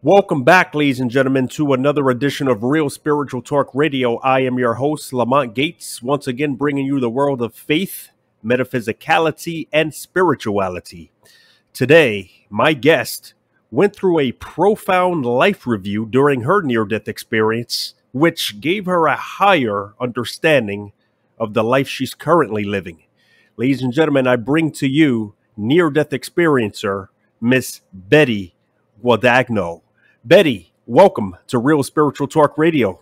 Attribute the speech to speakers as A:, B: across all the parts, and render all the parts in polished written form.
A: Welcome back, ladies and gentlemen, to another edition of Real Spiritual Talk Radio. I am your host, Lamont Gates, once again bringing you the world of faith, metaphysicality, and spirituality. Today, my guest went through a profound life review during her near-death experience, which gave her a higher understanding of the life she's currently living. Ladies and gentlemen, I bring to you near-death experiencer, Miss Betty Guadagno. Betty, welcome to Real Spiritual Talk Radio.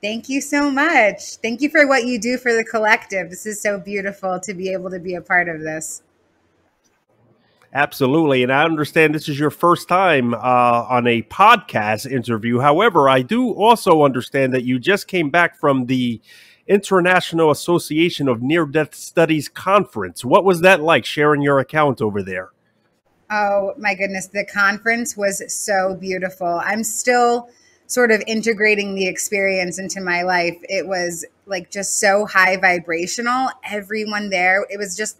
B: Thank you so much. Thank you for what you do for the collective. This is so beautiful to be able to be a part of this.
A: Absolutely. And I understand this is your first time on a podcast interview. However, I do also understand that you just came back from the International Association of Near-Death Studies conference. What was that like, sharing your account over there?
B: Oh, my goodness. The conference was so beautiful. I'm still sort of integrating the experience into my life. It was like just so high vibrational. Everyone there, it was just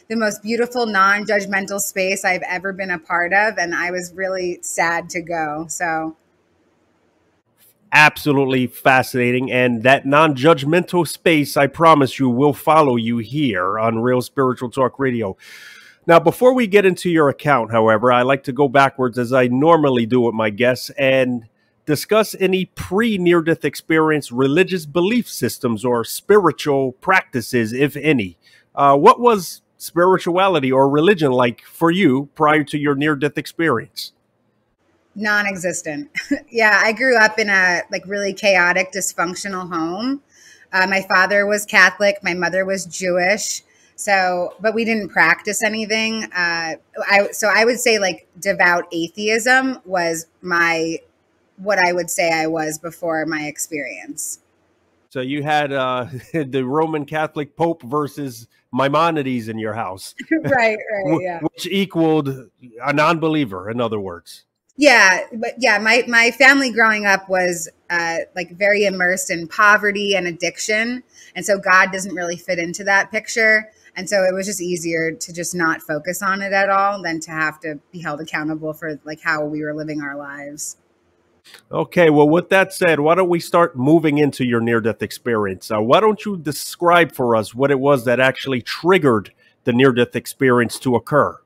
B: the most beautiful, non-judgmental space I've ever been a part of. And I was really sad to go. So
A: absolutely fascinating. And that non-judgmental space, I promise you, will follow you here on Real Spiritual Talk Radio. Now, before we get into your account, however, I like to go backwards as I normally do with my guests and discuss any pre-near-death experience religious belief systems or spiritual practices, if any. What was spirituality or religion like for you prior to your near-death experience?
B: Non-existent. Yeah, I grew up in a really chaotic, dysfunctional home. My father was Catholic. My mother was Jewish. So, but we didn't practice anything. I would say devout atheism was what I would say I was before my experience.
A: So you had the Roman Catholic Pope versus Maimonides in your house.
B: Right, yeah.
A: Which equaled a non-believer, in other words.
B: Yeah, but yeah, my family growing up was very immersed in poverty and addiction. And so God doesn't really fit into that picture. And so it was just easier to just not focus on it at all than to have to be held accountable for how we were living our lives.
A: Okay, well, with that said, why don't we start moving into your near-death experience? Why don't you describe for us what it was that actually triggered the near-death experience to occur?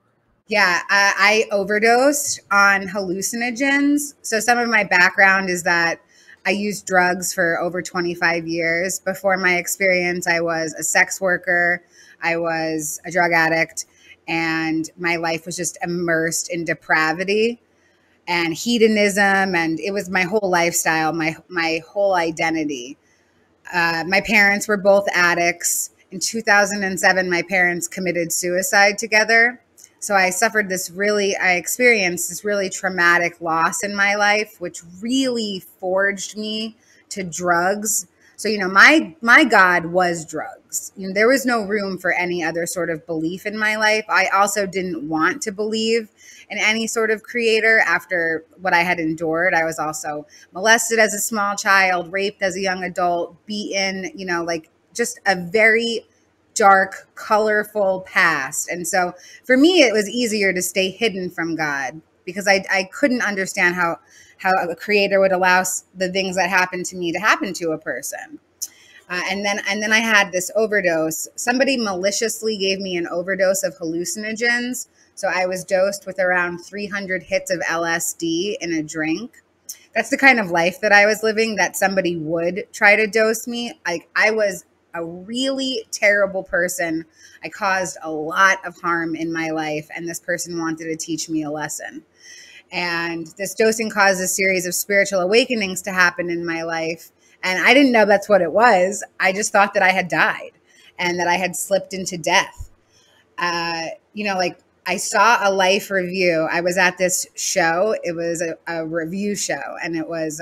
B: Yeah, I overdosed on hallucinogens. So some of my background is that I used drugs for over 25 years. Before my experience, I was a sex worker. I was a drug addict, and my life was just immersed in depravity and hedonism. And it was my whole lifestyle, my whole identity. My parents were both addicts. In 2007, my parents committed suicide together. So I experienced this really traumatic loss in my life, which really forged me to drugs. So, my God was drugs. There was no room for any other sort of belief in my life. I also didn't want to believe in any sort of creator after what I had endured. I was also molested as a small child, raped as a young adult, beaten, just a very dark, colorful past. And so for me, it was easier to stay hidden from God because I couldn't understand how a creator would allow the things that happened to me to happen to a person. And then I had this overdose. Somebody maliciously gave me an overdose of hallucinogens. So I was dosed with around 300 hits of LSD in a drink. That's the kind of life that I was living, that somebody would try to dose me. I was a really terrible person. I caused a lot of harm in my life, and this person wanted to teach me a lesson. And this dosing caused a series of spiritual awakenings to happen in my life. And I didn't know that's what it was. I just thought that I had died and that I had slipped into death. I saw a life review. I was at this show. It was a review show. And it was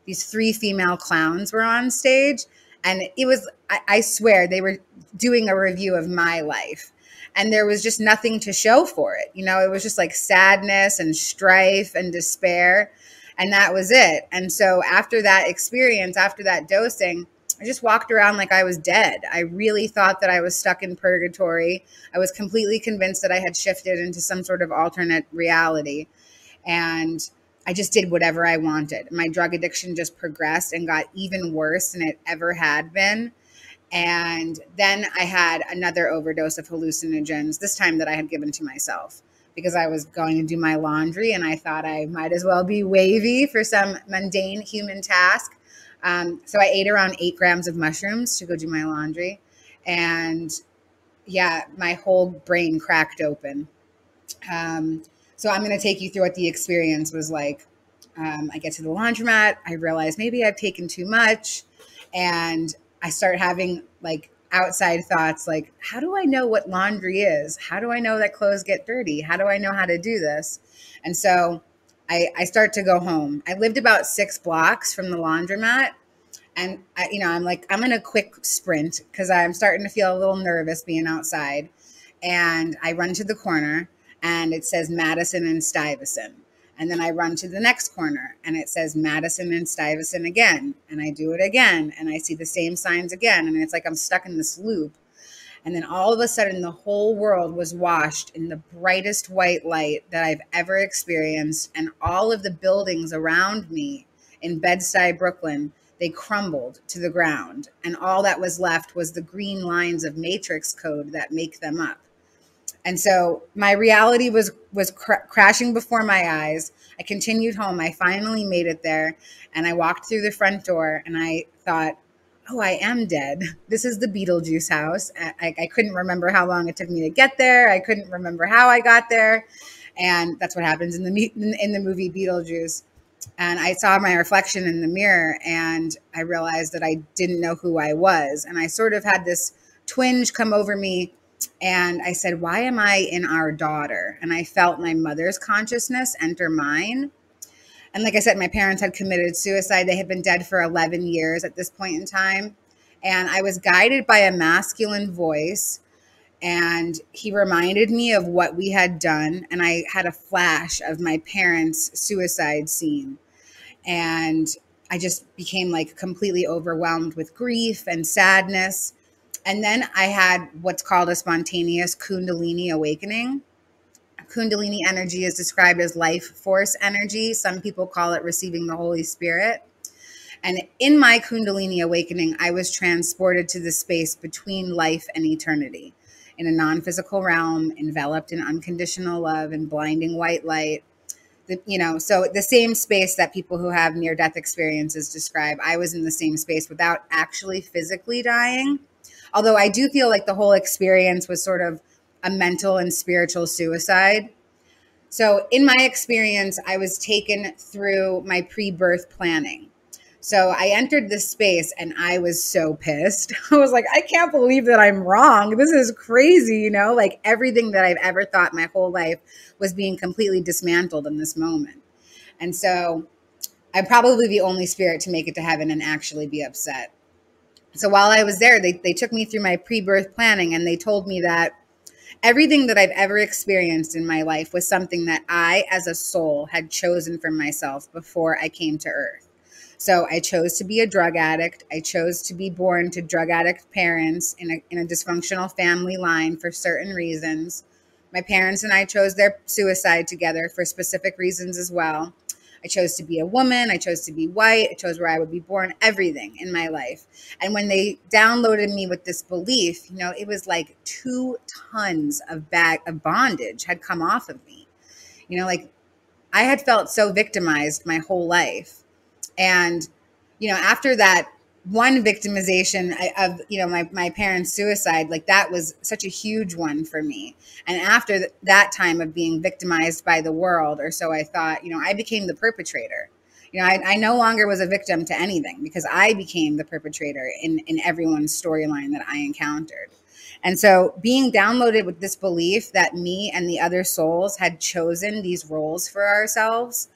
B: these 3 female clowns were on stage. And it was, I swear, they were doing a review of my life. And there was just nothing to show for it. It was just like sadness and strife and despair. And that was it. And so after that experience, after that dosing, I just walked around like I was dead. I really thought that I was stuck in purgatory. I was completely convinced that I had shifted into some sort of alternate reality. And I just did whatever I wanted. My drug addiction just progressed and got even worse than it ever had been. And then I had another overdose of hallucinogens, this time that I had given to myself, because I was going to do my laundry and I thought I might as well be wavy for some mundane human task. So I ate around 8 grams of mushrooms to go do my laundry. And yeah, my whole brain cracked open. So I'm going to take you through what the experience was like. I get to the laundromat. I realize maybe I've taken too much. And I start having like outside thoughts like, how do I know what laundry is? How do I know that clothes get dirty? How do I know how to do this? And so I start to go home. I lived about 6 blocks from the laundromat. And, I'm like, I'm in a quick sprint because I'm starting to feel a little nervous being outside. And I run to the corner and it says Madison and Stuyvesant. And then I run to the next corner and it says Madison and Stuyvesant again. And I do it again and I see the same signs again. And it's like I'm stuck in this loop. And then all of a sudden, the whole world was washed in the brightest white light that I've ever experienced. And all of the buildings around me in Bed-Stuy, Brooklyn, they crumbled to the ground. And all that was left was the green lines of matrix code that make them up. And so my reality was crashing before my eyes. I continued home. I finally made it there. And I walked through the front door and I thought, oh, I am dead. This is the Beetlejuice house. I couldn't remember how long it took me to get there. I couldn't remember how I got there. And that's what happens in the movie Beetlejuice. And I saw my reflection in the mirror and I realized that I didn't know who I was. And I sort of had this twinge come over me. And I said, why am I in our daughter? And I felt my mother's consciousness enter mine. And like I said, my parents had committed suicide. They had been dead for 11 years at this point in time. And I was guided by a masculine voice. And he reminded me of what we had done. And I had a flash of my parents' suicide scene. And I just became like completely overwhelmed with grief and sadness. And then I had what's called a spontaneous Kundalini awakening. Kundalini energy is described as life force energy. Some people call it receiving the Holy Spirit. And in my Kundalini awakening, I was transported to the space between life and eternity in a non-physical realm, enveloped in unconditional love and blinding white light. So the same space that people who have near-death experiences describe, I was in the same space without actually physically dying. Although I do feel like the whole experience was sort of a mental and spiritual suicide. So in my experience, I was taken through my pre-birth planning. So I entered this space and I was so pissed. I was like, I can't believe that I'm wrong. This is crazy, like everything that I've ever thought my whole life was being completely dismantled in this moment. And so I'm probably the only spirit to make it to heaven and actually be upset. So while I was there, they took me through my pre-birth planning and they told me that everything that I've ever experienced in my life was something that I, as a soul, had chosen for myself before I came to Earth. So I chose to be a drug addict. I chose to be born to drug addict parents in a dysfunctional family line for certain reasons. My parents and I chose their suicide together for specific reasons as well. I chose to be a woman. I chose to be white. I chose where I would be born, everything in my life. And when they downloaded me with this belief, it was like 2 tons of bondage had come off of me. Like I had felt so victimized my whole life. And, after that one victimization of, my parents' suicide, like that was such a huge one for me. And after that time of being victimized by the world, or so I thought, I became the perpetrator. I no longer was a victim to anything because I became the perpetrator in everyone's storyline that I encountered. And so being downloaded with this belief that me and the other souls had chosen these roles for ourselves,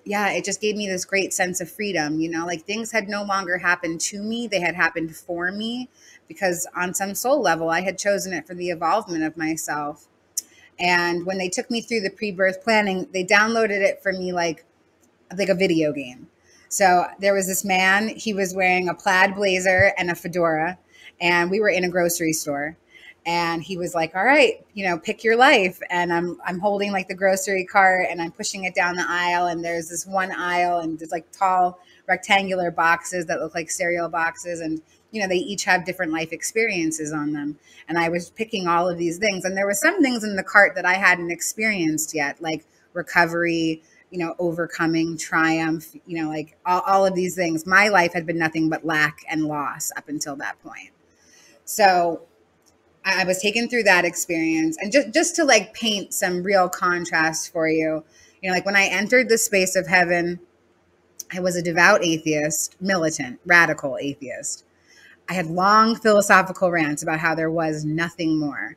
B: yeah, it just gave me this great sense of freedom, like things had no longer happened to me. They had happened for me because on some soul level, I had chosen it for the evolvement of myself. And when they took me through the pre-birth planning, they downloaded it for me like a video game. So there was this man, he was wearing a plaid blazer and a fedora, and we were in a grocery store. And he was like, all right, pick your life. And I'm holding like the grocery cart and I'm pushing it down the aisle. And there's this one aisle and there's like tall rectangular boxes that look like cereal boxes. And, they each have different life experiences on them. And I was picking all of these things. And there were some things in the cart that I hadn't experienced yet, like recovery, overcoming, triumph, like all of these things. My life had been nothing but lack and loss up until that point. So I was taken through that experience. And just to like paint some real contrast for you, like when I entered the space of heaven, I was a devout atheist, militant, radical atheist. I had long philosophical rants about how there was nothing more.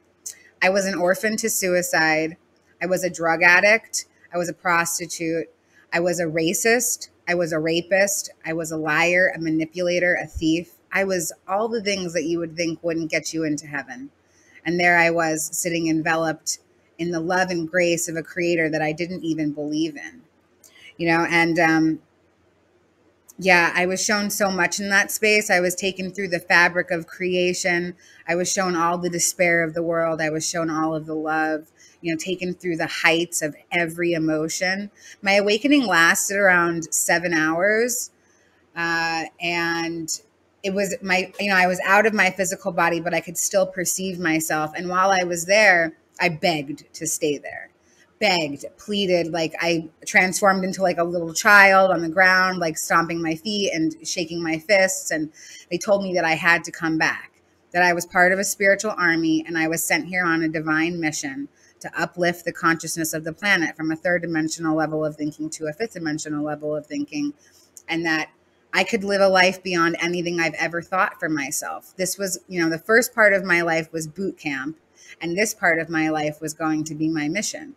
B: I was an orphan to suicide. I was a drug addict. I was a prostitute. I was a racist. I was a rapist. I was a liar, a manipulator, a thief. I was all the things that you would think wouldn't get you into heaven. And there I was sitting enveloped in the love and grace of a creator that I didn't even believe in, yeah, I was shown so much in that space. I was taken through the fabric of creation. I was shown all the despair of the world. I was shown all of the love, taken through the heights of every emotion. My awakening lasted around 7 hours. And it was I was out of my physical body, but I could still perceive myself. And while I was there, I begged to stay there. Begged, pleaded, like I transformed into like a little child on the ground, like stomping my feet and shaking my fists. And they told me that I had to come back, that I was part of a spiritual army and I was sent here on a divine mission to uplift the consciousness of the planet from a third dimensional level of thinking to a fifth dimensional level of thinking. And that I could live a life beyond anything I've ever thought for myself. This was, the first part of my life was boot camp. And this part of my life was going to be my mission.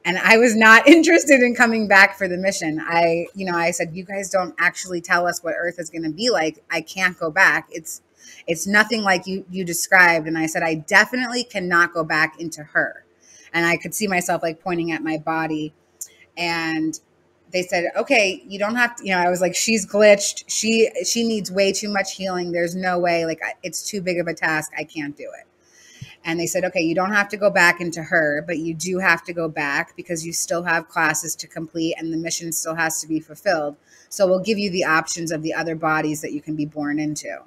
B: And I was not interested in coming back for the mission. I said, you guys don't actually tell us what Earth is going to be like. I can't go back. It's nothing like you described. And I said, I definitely cannot go back into her. And I could see myself like pointing at my body. And they said, okay, you don't have to, I was like, she's glitched. She needs way too much healing. There's no way, like it's too big of a task. I can't do it. And they said, okay, you don't have to go back into her, but you do have to go back because you still have classes to complete and the mission still has to be fulfilled. So we'll give you the options of the other bodies that you can be born into.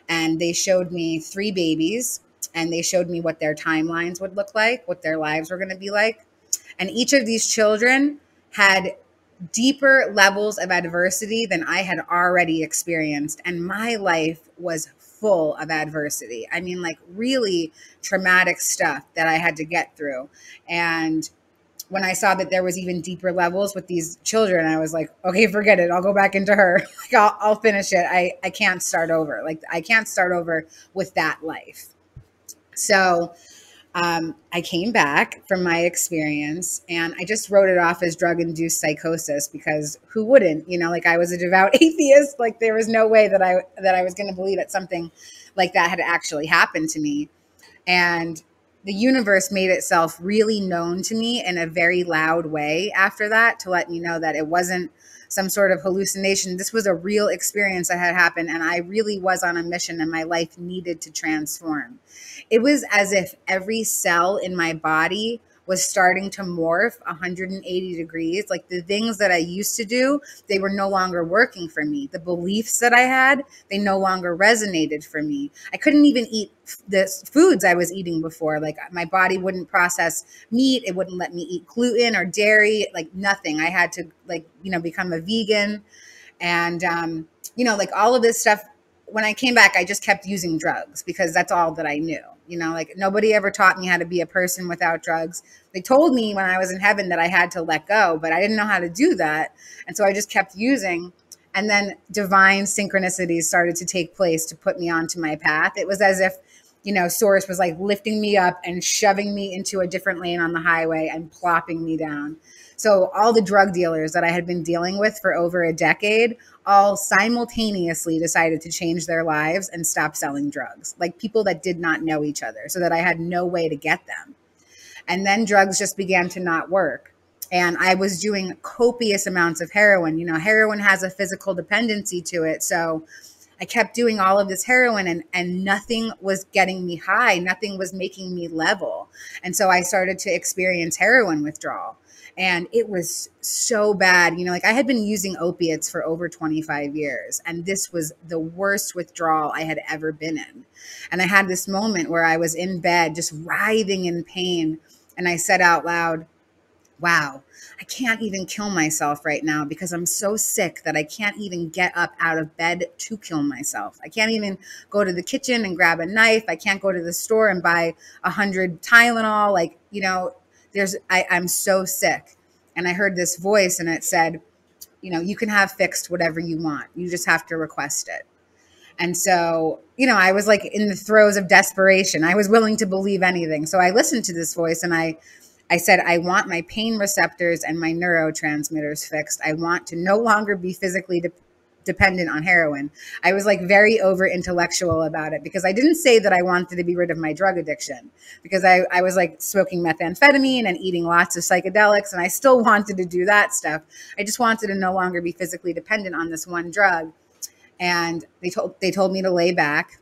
B: And they showed me 3 babies and they showed me what their timelines would look like, what their lives were going to be like. And each of these children had deeper levels of adversity than I had already experienced. And my life was full of adversity. I mean, like really traumatic stuff that I had to get through. And when I saw that there was even deeper levels with these children, I was like, okay, forget it. I'll go back into her. Like, I'll finish it. I can't start over. Like I can't start over with that life. So I came back from my experience and I just wrote it off as drug-induced psychosis because who wouldn't, like I was a devout atheist. Like there was no way that I was going to believe that something like that had actually happened to me. And the universe made itself really known to me in a very loud way after that to let me know that it wasn't some sort of hallucination. This was a real experience that had happened and I really was on a mission and my life needed to transform. It was as if every cell in my body was starting to morph 180 degrees. Like the things that I used to do, they were no longer working for me. The beliefs that I had, they no longer resonated for me. I couldn't even eat the foods I was eating before. Like my body wouldn't process meat. It wouldn't let me eat gluten or dairy, like nothing. I had to become a vegan and, like all of this stuff. When I came back, I just kept using drugs because that's all that I knew. Like nobody ever taught me how to be a person without drugs. They told me when I was in heaven that I had to let go, but I didn't know how to do that. And so I just kept using. And then divine synchronicities started to take place to put me onto my path. It was as if, Source was like lifting me up and shoving me into a different lane on the highway and plopping me down. So all the drug dealers that I had been dealing with for over a decade all simultaneously decided to change their lives and stop selling drugs, like people that did not know each other, so that I had no way to get them. And then drugs just began to not work. And I was doing copious amounts of heroin. Heroin has a physical dependency to it. So I kept doing all of this heroin and nothing was getting me high. Nothing was making me level. And so I started to experience heroin withdrawal. And it was so bad. You know, like I had been using opiates for over 25 years, and this was the worst withdrawal I had ever been in. And I had this moment where I was in bed just writhing in pain. And I said out loud, wow, I can't even kill myself right now because I'm so sick that I can't even get up out of bed to kill myself. I can't even go to the kitchen and grab a knife. I can't go to the store and buy 100 Tylenol. Like, you know, I'm so sick. And I heard this voice and it said, you know, you can have fixed whatever you want. You just have to request it. And so, you know, I was like in the throes of desperation. I was willing to believe anything. So I listened to this voice and I said, I want my pain receptors and my neurotransmitters fixed. I want to no longer be physically dependent on heroin. I was like very over intellectual about it because I didn't say that I wanted to be rid of my drug addiction because I was like smoking methamphetamine and eating lots of psychedelics and I still wanted to do that stuff. I just wanted to no longer be physically dependent on this one drug. And they told me to lay back.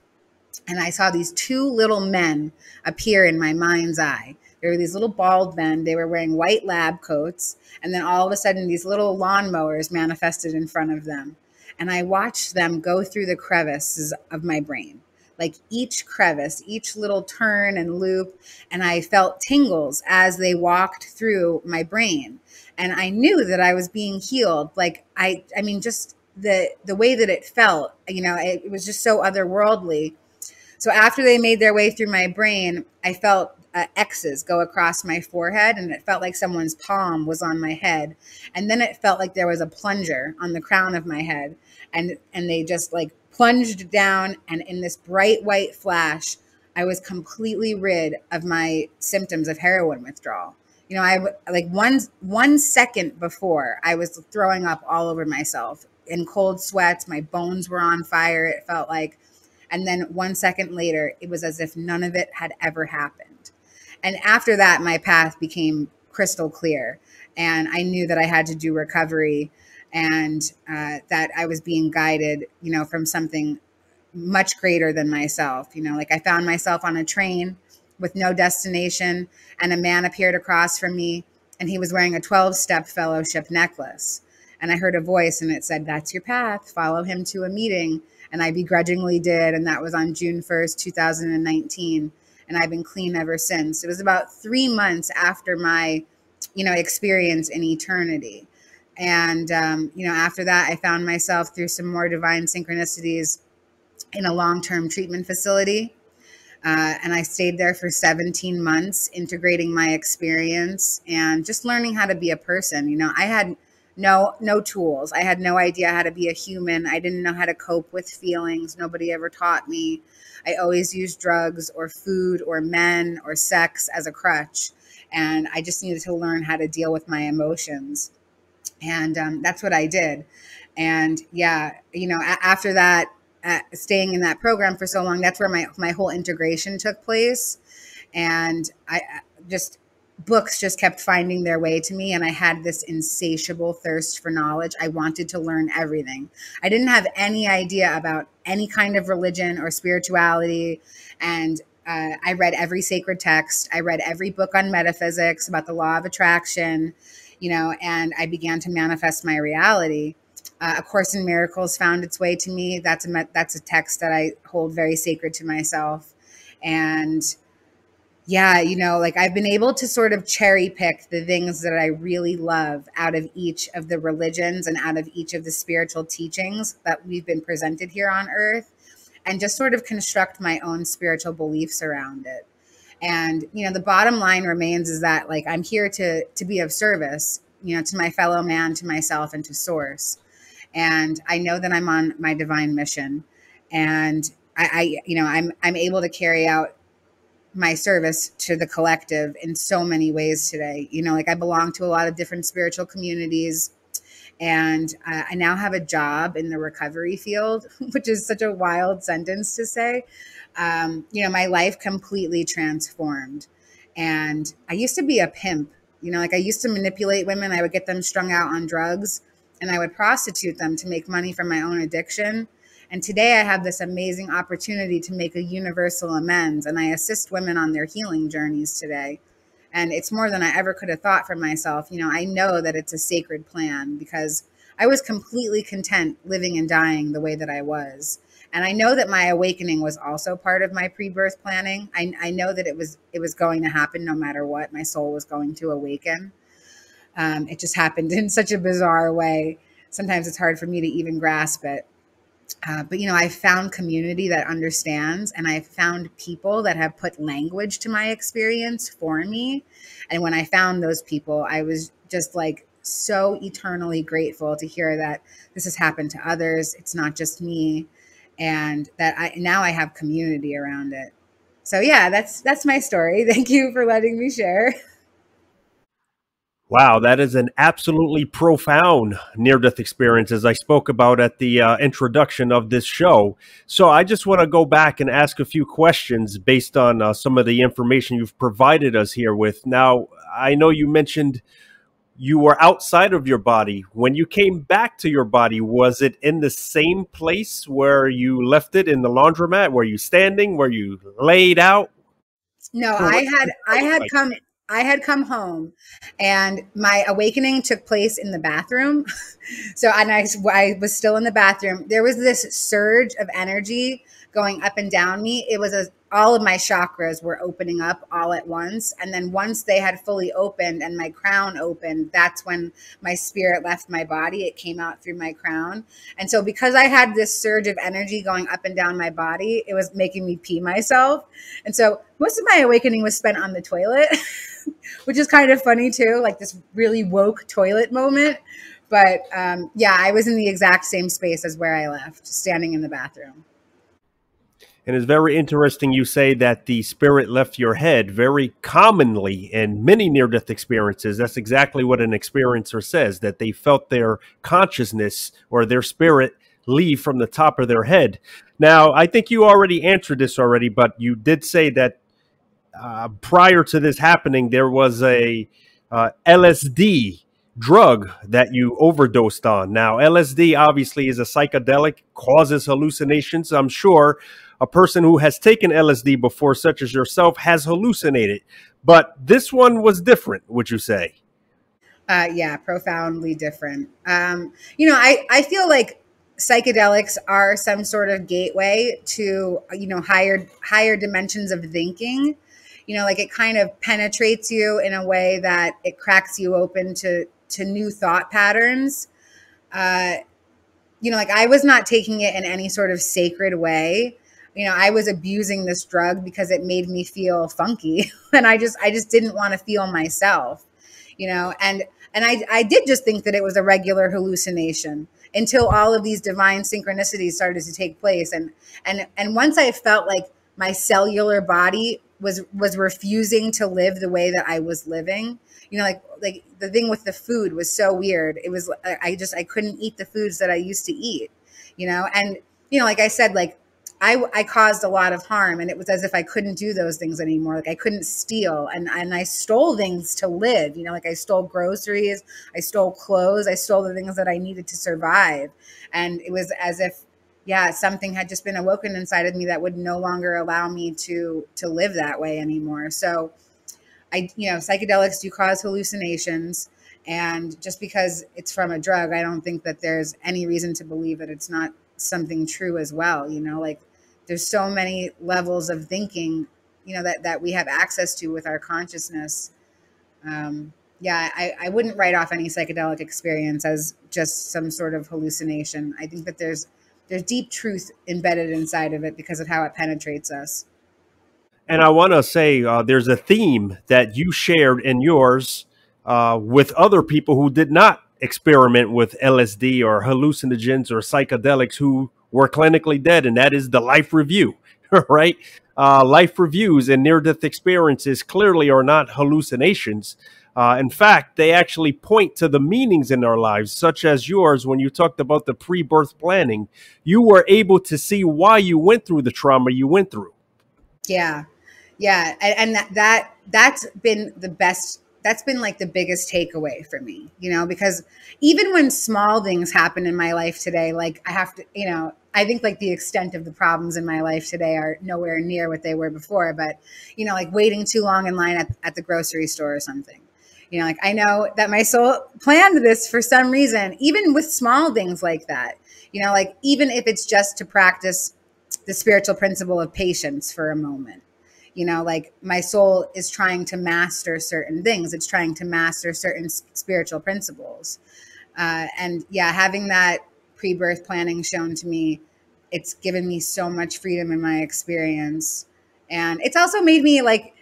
B: And I saw these two little men appear in my mind's eye. There were these little bald men. They were wearing white lab coats. And then all of a sudden, these little lawnmowers manifested in front of them. And I watched them go through the crevices of my brain, like each crevice, each little turn and loop. And I felt tingles as they walked through my brain. And I knew that I was being healed. Like, I mean, just the way that it felt, you know, it was just so otherworldly. So after they made their way through my brain, I felt X's go across my forehead, and it felt like someone's palm was on my head. And then it felt like there was a plunger on the crown of my head. And they just like plunged down, and in this bright white flash, I was completely rid of my symptoms of heroin withdrawal. You know, I like 1 second before I was throwing up all over myself in cold sweats. My bones were on fire. It felt like. And then 1 second later, it was as if none of it had ever happened. And after that, my path became crystal clear. And I knew that I had to do recovery and that I was being guided, you know, from something much greater than myself. You know, like I found myself on a train with no destination, and a man appeared across from me, and he was wearing a 12-step fellowship necklace. And I heard a voice, and it said, "That's your path. Follow him to a meeting." And I begrudgingly did. And that was on June 1st, 2019. And I've been clean ever since. It was about 3 months after my, you know, experience in eternity. And, you know, after that, I found myself through some more divine synchronicities in a long-term treatment facility. And I stayed there for 17 months, integrating my experience and just learning how to be a person. You know, I had no tools. I had no idea how to be a human. I didn't know how to cope with feelings. Nobody ever taught me. I always used drugs or food or men or sex as a crutch. And I just needed to learn how to deal with my emotions. And that's what I did. And yeah, you know, after that, staying in that program for so long, that's where my whole integration took place. And I just, books just kept finding their way to me. And I had this insatiable thirst for knowledge. I wanted to learn everything. I didn't have any idea about any kind of religion or spirituality. And I read every sacred text. I read every book on metaphysics about the law of attraction, you know, and I began to manifest my reality. A Course in Miracles found its way to me. That's a text that I hold very sacred to myself. And yeah, you know, like I've been able to sort of cherry pick the things that I really love out of each of the religions and out of each of the spiritual teachings that we've been presented here on earth, and just sort of construct my own spiritual beliefs around it. And, you know, the bottom line remains is that like I'm here to be of service, you know, to my fellow man, to myself, and to source. And I know that I'm on my divine mission, and I you know, I'm able to carry out my service to the collective in so many ways today. You know, like I belong to a lot of different spiritual communities, and I now have a job in the recovery field, which is such a wild sentence to say. You know, my life completely transformed. And I used to be a pimp, you know, like I used to manipulate women. I would get them strung out on drugs, and I would prostitute them to make money from my own addiction. And today I have this amazing opportunity to make a universal amends, and I assist women on their healing journeys today. And it's more than I ever could have thought for myself. You know, I know that it's a sacred plan because I was completely content living and dying the way that I was. And I know that my awakening was also part of my pre-birth planning. I know that it was going to happen no matter what. My soul was going to awaken. It just happened in such a bizarre way. Sometimes it's hard for me to even grasp it. But, you know, I found community that understands, and I found people that have put language to my experience for me. And when I found those people, I was just like so eternally grateful to hear that this has happened to others. It's not just me, and that now I have community around it. So yeah, that's my story. Thank you for letting me share.
A: Wow, that is an absolutely profound near-death experience, as I spoke about at the introduction of this show. So I just want to go back and ask a few questions based on some of the information you've provided us here with. Now, I know you mentioned you were outside of your body. When you came back to your body, was it in the same place where you left it in the laundromat? Were you standing? Were you laid out?
B: No,
A: Or what did it look like?
B: I had come home, and my awakening took place in the bathroom. So, and I was still in the bathroom. There was this surge of energy going up and down me. It was all of my chakras were opening up all at once. And then once they had fully opened and my crown opened, that's when my spirit left my body. It came out through my crown. And so because I had this surge of energy going up and down my body, it was making me pee myself. And so most of my awakening was spent on the toilet, which is kind of funny too, like this really woke toilet moment. But yeah, I was in the exact same space as where I left, standing in the bathroom.
A: And it's very interesting you say that the spirit left your head. Very commonly in many near-death experiences, that's exactly what an experiencer says, that they felt their consciousness or their spirit leave from the top of their head. Now, I think you already answered this already, but you did say that prior to this happening, there was a LSD drug that you overdosed on. Now, LSD obviously is a psychedelic, causes hallucinations. I'm sure a person who has taken LSD before, such as yourself, has hallucinated. But this one was different, would you say?
B: Yeah, profoundly different. You know, I feel like psychedelics are some sort of gateway to, you know, higher dimensions of thinking. You know, like it kind of penetrates you in a way that it cracks you open to new thought patterns. You know, like I was not taking it in any sort of sacred way. You know, I was abusing this drug because it made me feel funky, and I just didn't want to feel myself. You know, and I did just think that it was a regular hallucination until all of these divine synchronicities started to take place, and once I felt like my cellular body was refusing to live the way that I was living. You know, like the thing with the food was so weird. It was I couldn't eat the foods that I used to eat. You know, and you know, like I said, like I caused a lot of harm, and it was as if I couldn't do those things anymore. Like I couldn't steal, and I stole things to live. You know, like I stole groceries, I stole clothes, I stole the things that I needed to survive, and it was as if, yeah, something had just been awoken inside of me that would no longer allow me to live that way anymore. So you know, psychedelics do cause hallucinations, and just because it's from a drug, I don't think that there's any reason to believe that it's not something true as well. You know, like there's so many levels of thinking, you know, that we have access to with our consciousness. Yeah, I wouldn't write off any psychedelic experience as just some sort of hallucination. I think that there's deep truth embedded inside of it because of how it penetrates us.
A: And I want to say there's a theme that you shared in yours with other people who did not experiment with LSD or hallucinogens or psychedelics who were clinically dead, and that is the life review, right? Life reviews and near-death experiences clearly are not hallucinations. In fact, they actually point to the meanings in our lives, such as yours. When you talked about the pre-birth planning, you were able to see why you went through the trauma you went through.
B: Yeah. Yeah. And that's been the best. That's been like the biggest takeaway for me, you know, because even when small things happen in my life today, like I have to, you know, I think like the extent of the problems in my life today are nowhere near what they were before. But, you know, like waiting too long in line at the grocery store or something. You know, like I know that my soul planned this for some reason, even with small things like that. You know, like even if it's just to practice the spiritual principle of patience for a moment. You know, like my soul is trying to master certain things. It's trying to master certain spiritual principles. And yeah, having that pre-birth planning shown to me, it's given me so much freedom in my experience. And it's also made me like,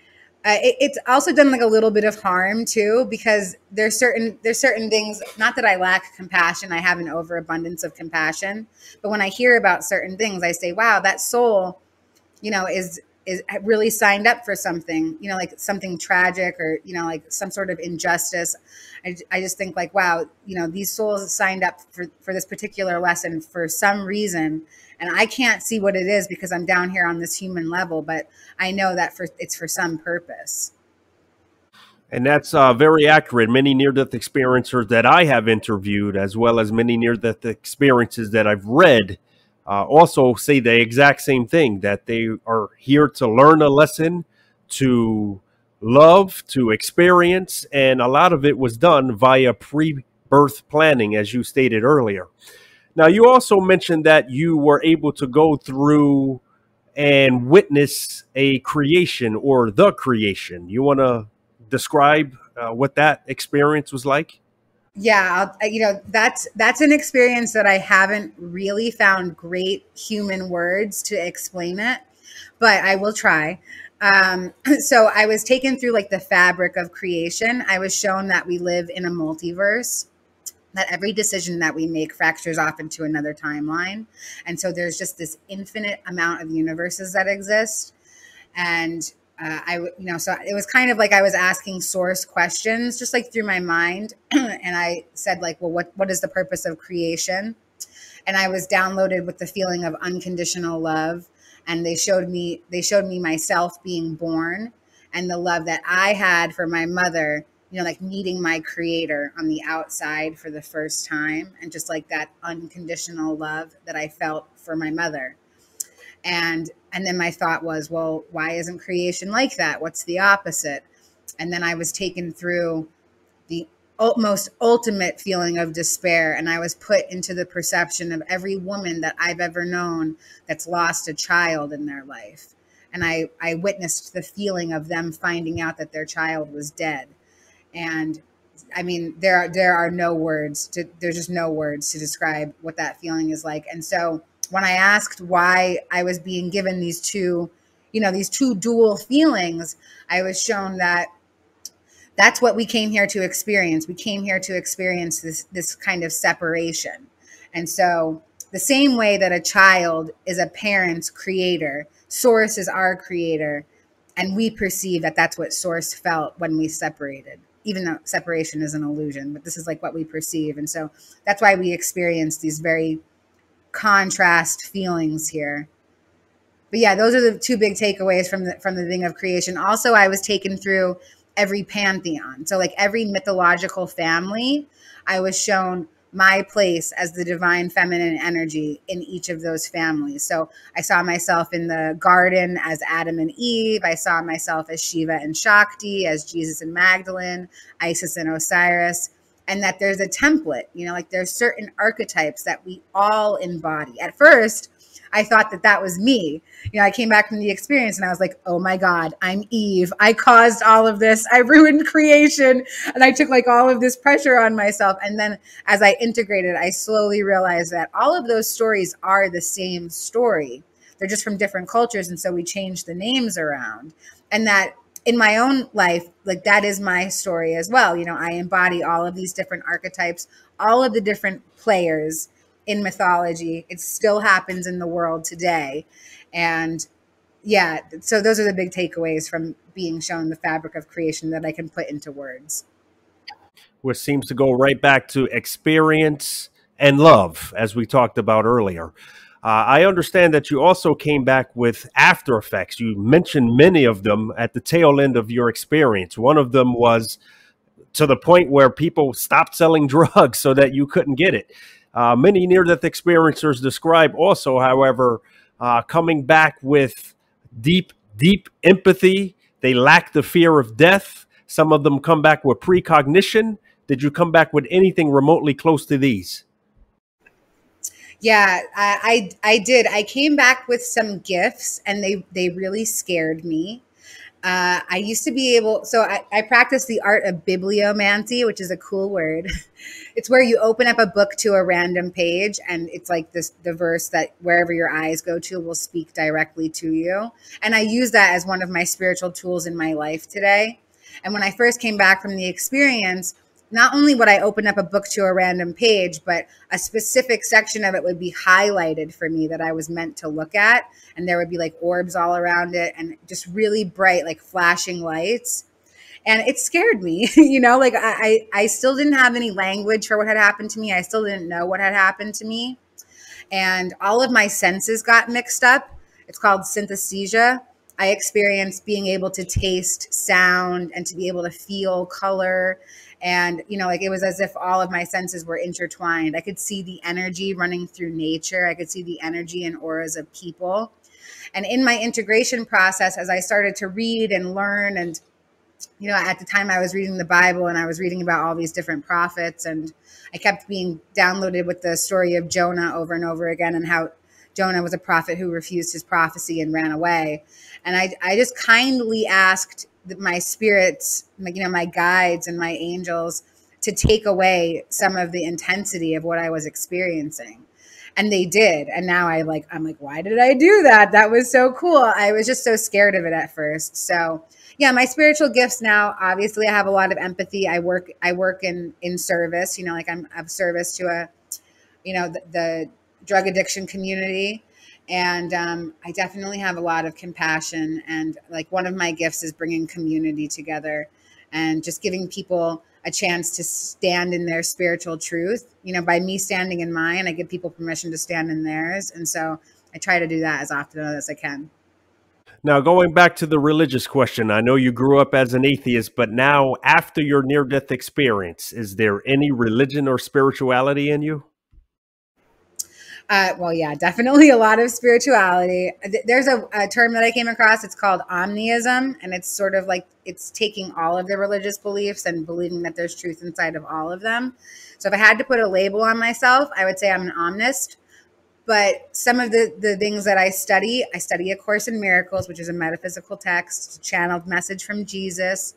B: it's also done like a little bit of harm too, because there's certain things, not that I lack compassion, I have an overabundance of compassion, but when I hear about certain things, I say, wow, that soul, you know, is really signed up for something, you know, like something tragic or, you know, like some sort of injustice. I just think like, wow, you know, these souls signed up for this particular lesson for some reason. And I can't see what it is because I'm down here on this human level, but I know that it's for some purpose.
A: And that's very accurate. Many near-death experiencers that I have interviewed, as well as many near-death experiences that I've read, also say the exact same thing, that they are here to learn a lesson, to love, to experience, and a lot of it was done via pre-birth planning, as you stated earlier. Now, you also mentioned that you were able to go through and witness a creation or the creation. You want to describe what that experience was like?
B: Yeah, you know, that's an experience that I haven't really found great human words to explain it, but I will try. So I was taken through like the fabric of creation. I was shown that we live in a multiverse, that every decision that we make fractures off into another timeline. And so there's just this infinite amount of universes that exist. And you know, so it was kind of like I was asking source questions, just like through my mind. And I said like, well, what is the purpose of creation? And I was downloaded with the feeling of unconditional love. And they showed me myself being born and the love that I had for my mother, you know, like meeting my creator on the outside for the first time. And just like that unconditional love that I felt for my mother. And then my thought was, well, why isn't creation like that? What's the opposite? And then I was taken through the most ultimate feeling of despair. And I was put into the perception of every woman that I've ever known that's lost a child in their life. And I witnessed the feeling of them finding out that their child was dead. And I mean, there are no words there's just no words to describe what that feeling is like. And so when I asked why I was being given these two dual feelings, I was shown that that's what we came here to experience. We came here to experience this kind of separation. And so the same way that a child is a parent's creator, Source is our creator, and we perceive that that's what Source felt when we separated, even though separation is an illusion, but this is like what we perceive. And so that's why we experience these very contrast feelings here. But yeah, those are the two big takeaways from the thing of creation. Also, I was taken through every pantheon. So like every mythological family, I was shown my place as the divine feminine energy in each of those families. So I saw myself in the garden as Adam and Eve. I saw myself as Shiva and Shakti, as Jesus and Magdalene, Isis and Osiris. And that there's a template, you know, like there's certain archetypes that we all embody. At first, I thought that was me. You know, I came back from the experience and I was like, oh my God, I'm Eve. I caused all of this. I ruined creation. And I took like all of this pressure on myself. And then as I integrated, I slowly realized that all of those stories are the same story. They're just from different cultures. And so we changed the names around. And that in my own life, like that is my story as well. You know, I embody all of these different archetypes, all of the different players in mythology. It still happens in the world today. And yeah, so those are the big takeaways from being shown the fabric of creation that I can put into words.
A: Which seems to go right back to experience and love, as we talked about earlier. I understand that you also came back with after effects. You mentioned many of them at the tail end of your experience. One of them was to the point where people stopped selling drugs so that you couldn't get it. Many near-death experiencers describe also, however, coming back with deep empathy. They lack the fear of death. Some of them come back with precognition. Did you come back with anything remotely close to these?
B: Yeah, I did. I came back with some gifts, and they really scared me. I used to be able, so I practice the art of bibliomancy, which is a cool word. It's where you open up a book to a random page, and it's like the verse that wherever your eyes go to will speak directly to you. And I use that as one of my spiritual tools in my life today. And when I first came back from the experience, not only would I open up a book to a random page, but a specific section of it would be highlighted for me that I was meant to look at. And there would be like orbs all around it and just really bright, like flashing lights. And it scared me, like I still didn't have any language for what had happened to me. I still didn't know what had happened to me. And all of my senses got mixed up. It's called synesthesia. I experienced being able to taste sound and to be able to feel color. And, like it was as if all of my senses were intertwined. I could see the energy running through nature. I could see the energy and auras of people. And in my integration process, as I started to read and learn, and, at the time I was reading the Bible and I was reading about all these different prophets, and I kept being downloaded with the story of Jonah over and over again, and how Jonah was a prophet who refused his prophecy and ran away. And I just kindly asked my spirits, my guides and my angels, to take away some of the intensity of what I was experiencing. And they did. And now I'm like, why did I do that? That was so cool. I was just so scared of it at first. So yeah, my spiritual gifts now, obviously I have a lot of empathy. I work in service, like I'm of service to the drug addiction community. And I definitely have a lot of compassion. And like one of my gifts is bringing community together and just giving people a chance to stand in their spiritual truth. By me standing in mine, I give people permission to stand in theirs. And so I try to do that as often as I can.
A: Now, going back to the religious question, I know you grew up as an atheist, but now after your near-death experience, is there any religion or spirituality in you?
B: Well, yeah, definitely a lot of spirituality. There's a term that I came across. It's called omniism, and it's sort of like it's taking all of the religious beliefs and believing that there's truth inside of all of them. So if I had to put a label on myself, I would say I'm an omnist. But some of the things that I study A Course in Miracles, which is a metaphysical text, channeled message from Jesus.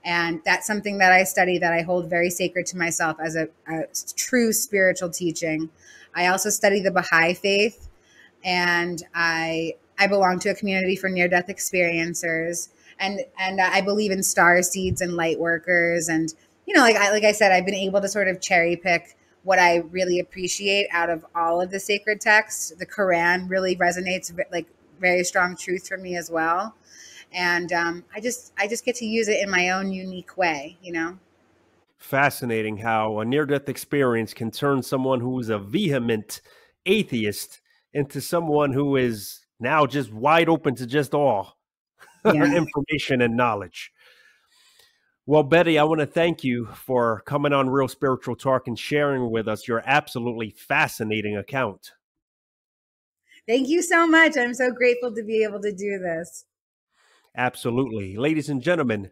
B: And that's something that I study that I hold very sacred to myself as a true spiritual teaching. I also study the Baha'i faith, and I belong to a community for near-death experiencers, and I believe in star seeds and light workers, and like I said, I've been able to sort of cherry pick what I really appreciate out of all of the sacred texts. The Quran really resonates, like very strong truth for me as well, and I just get to use it in my own unique way.
A: Fascinating how a near-death experience can turn someone who is a vehement atheist into someone who is now just wide open to just all information and knowledge. Well, Betty, I want to thank you for coming on Real Spiritual Talk and sharing with us your absolutely fascinating account.
B: Thank you so much. I'm so grateful to be able to do this.
A: Absolutely. Ladies and gentlemen,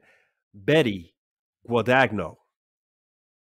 A: Betty Guadagno.